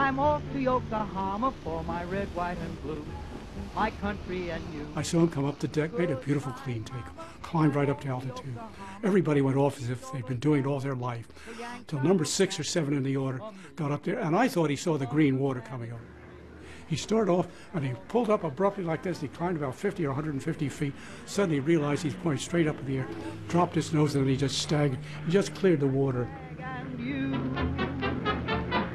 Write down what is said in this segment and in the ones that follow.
I'm off to Yokohama for my red, white, and blue. My country and you. I saw him come up the deck, made a beautiful clean take, climbed right up to altitude. Everybody went off as if they'd been doing it all their life, till number 6 or 7 in the order got up there, and I thought he saw the green water coming over. He started off, and he pulled up abruptly like this. He climbed about 50 or 150 feet. Suddenly realized he's going straight up in the air, dropped his nose, and then he just staggered. He just cleared the water.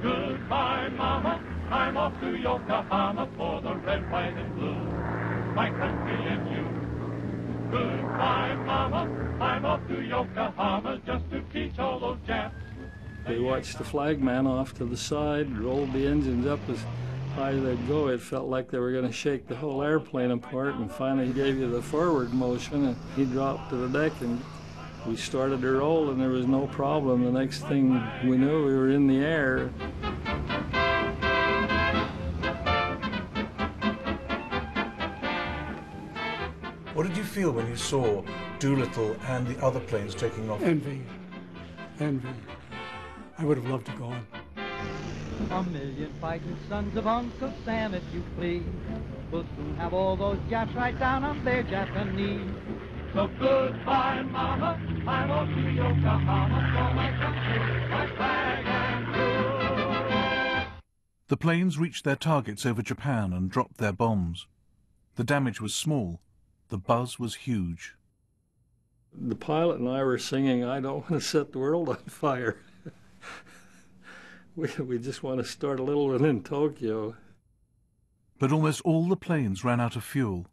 Goodbye, Mama. I'm off to Yokohama for the red, white, and blue. My country and you. Goodbye, Mama. I'm off to Yokohama just to teach all those Japs. They watched the flagman off to the side, rolled the engines up as high as they'd go. It felt like they were going to shake the whole airplane apart, and finally he gave you the forward motion, and he dropped to the deck, and we started to roll, and there was no problem. The next thing we knew, we were in the air. What did you feel when you saw Doolittle and the other planes taking off? Envy. Envy. I would have loved to go on. A million fighting sons of Uncle Sam, if you please. We'll soon have all those Japs right down on their Japanese. So goodbye, Mama. I'm off to Yokohama for my country, my flag and blue. The planes reached their targets over Japan and dropped their bombs. The damage was small. The buzz was huge. The pilot and I were singing, "I don't want to set the world on fire." We just want to start a little one in Tokyo. But almost all the planes ran out of fuel.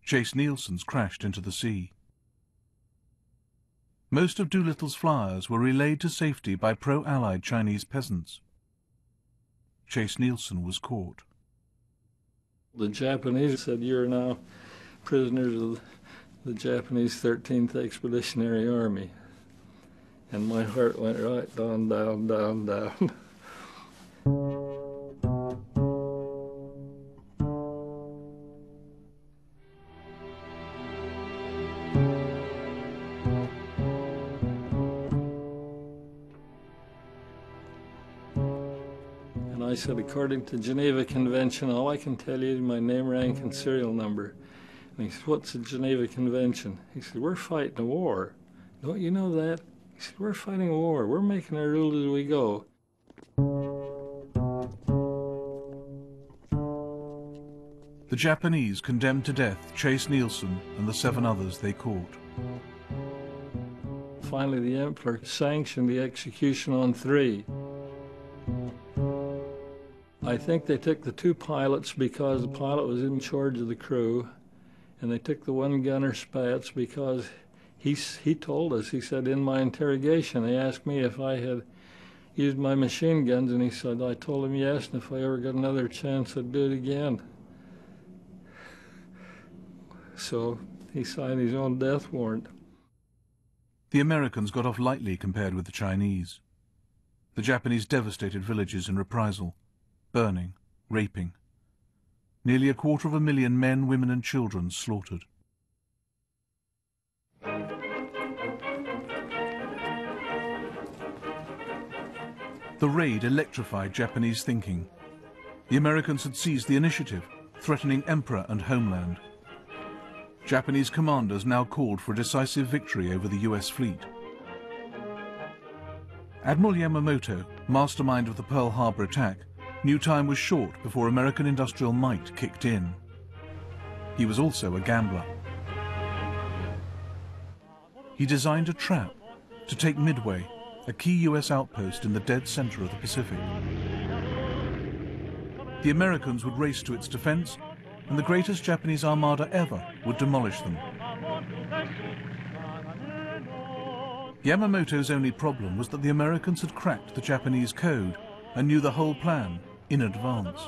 Chase Nielsen's crashed into the sea. Most of Doolittle's flyers were relayed to safety by pro-Allied Chinese peasants. Chase Nielsen was caught. The Japanese said, "You're now prisoners of the Japanese 13th Expeditionary Army." And my heart went right down, down, down, down. And I said, "According to Geneva Convention, all I can tell you is my name, rank, and serial number." And he said, "What's the Geneva Convention?" He said, "We're fighting a war. Don't you know that?" He said, "We're fighting a war. We're making our rules as we go." The Japanese condemned to death Chase Nielsen and the 7 others they caught. Finally, the Emperor sanctioned the execution on 3. I think they took the 2 pilots because the pilot was in charge of the crew, and they took the 1 gunner, Spatz, because he told us, he said, in my interrogation, they asked me if I had used my machine guns, and he said, I told him yes, and if I ever got another chance, I'd do it again. So he signed his own death warrant. The Americans got off lightly compared with the Chinese. The Japanese devastated villages in reprisal, burning, raping. Nearly 250,000 men, women and children slaughtered. The raid electrified Japanese thinking. The Americans had seized the initiative, threatening Emperor and homeland. Japanese commanders now called for a decisive victory over the US fleet. Admiral Yamamoto, mastermind of the Pearl Harbour attack, knew time was short before American industrial might kicked in. He was also a gambler. He designed a trap to take Midway, a key US outpost in the dead center of the Pacific. The Americans would race to its defense, and the greatest Japanese armada ever would demolish them. Yamamoto's only problem was that the Americans had cracked the Japanese code and knew the whole plan in advance.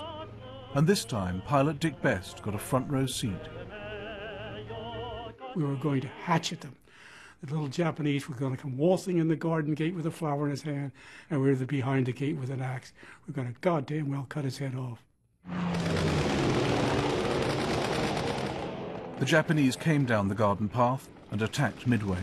And this time, pilot Dick Best got a front row seat. We were going to hatchet them. The little Japanese were going to come waltzing in the garden gate with a flower in his hand, and we were behind the gate with an axe. We were going to goddamn well cut his head off. The Japanese came down the garden path and attacked Midway.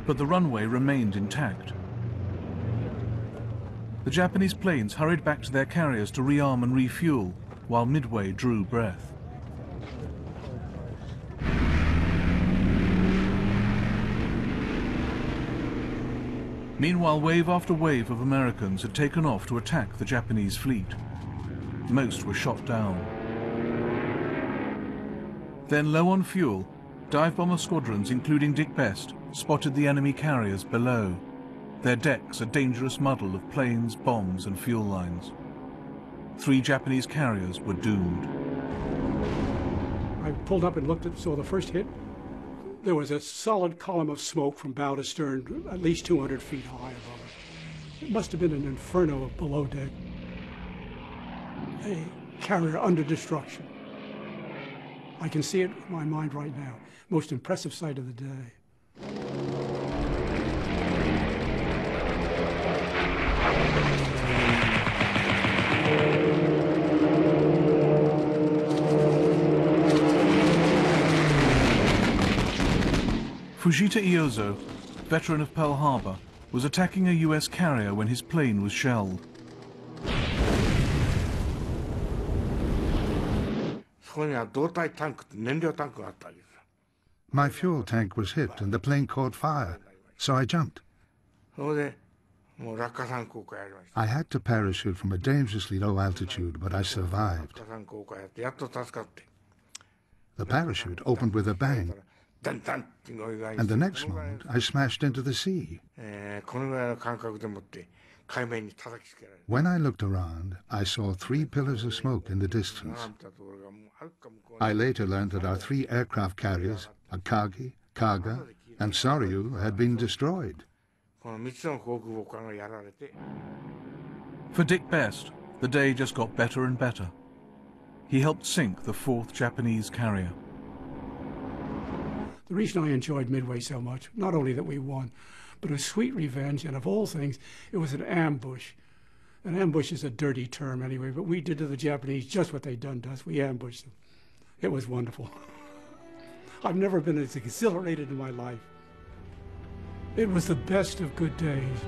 but the runway remained intact. The Japanese planes hurried back to their carriers to rearm and refuel, while Midway drew breath. Meanwhile, wave after wave of Americans had taken off to attack the Japanese fleet. Most were shot down. Then, low on fuel, dive bomber squadrons, including Dick Best, spotted the enemy carriers below. Their decks a dangerous muddle of planes, bombs and fuel lines. 3 Japanese carriers were doomed. I pulled up and looked at, saw the first hit. There was a solid column of smoke from bow to stern, at least 200 feet high above it. It must have been an inferno below deck. A carrier under destruction. I can see it in my mind right now. Most impressive sight of the day. Fujita Iozo, veteran of Pearl Harbour, was attacking a US carrier when his plane was shelled. My fuel tank was hit and the plane caught fire, so I jumped. I had to parachute from a dangerously low altitude, but I survived. The parachute opened with a bang, and the next moment I smashed into the sea. When I looked around, I saw 3 pillars of smoke in the distance. I later learned that our 3 aircraft carriers, Akagi, Kaga, and Soryu, had been destroyed. For Dick Best, the day just got better and better. He helped sink the 4th Japanese carrier. The reason I enjoyed Midway so much, not only that we won, but a sweet revenge, and of all things, it was an ambush. An ambush is a dirty term anyway, but we did to the Japanese just what they'd done to us. We ambushed them. It was wonderful. I've never been as exhilarated in my life. It was the best of good days.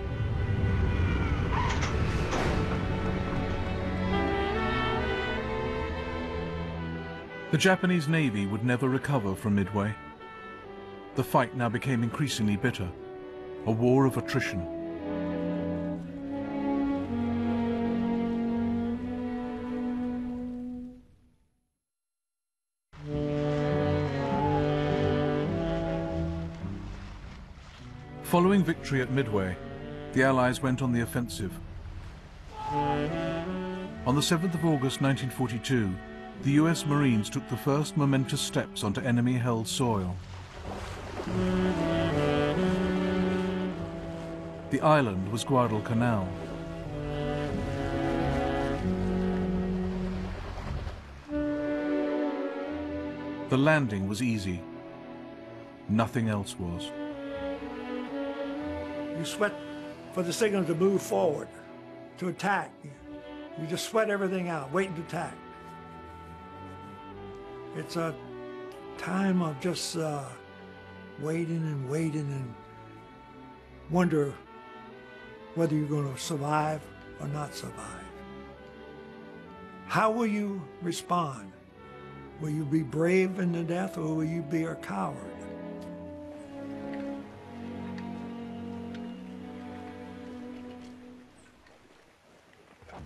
The Japanese Navy would never recover from Midway. The fight now became increasingly bitter, a war of attrition. Following victory at Midway, the Allies went on the offensive. On the 7th of August 1942, the US Marines took the first momentous steps onto enemy-held soil. The island was Guadalcanal. The landing was easy. Nothing else was. You sweat for the signal to move forward, to attack. You just sweat everything out, waiting to attack. It's a time of just waiting and wonder whether you're going to survive or not survive. How will you respond? Will you be brave in the death, or will you be a coward?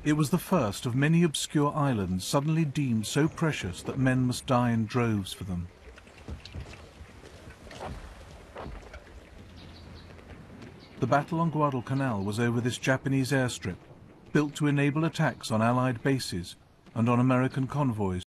It was the first of many obscure islands suddenly deemed so precious that men must die in droves for them. The battle on Guadalcanal was over this Japanese airstrip, built to enable attacks on Allied bases and on American convoys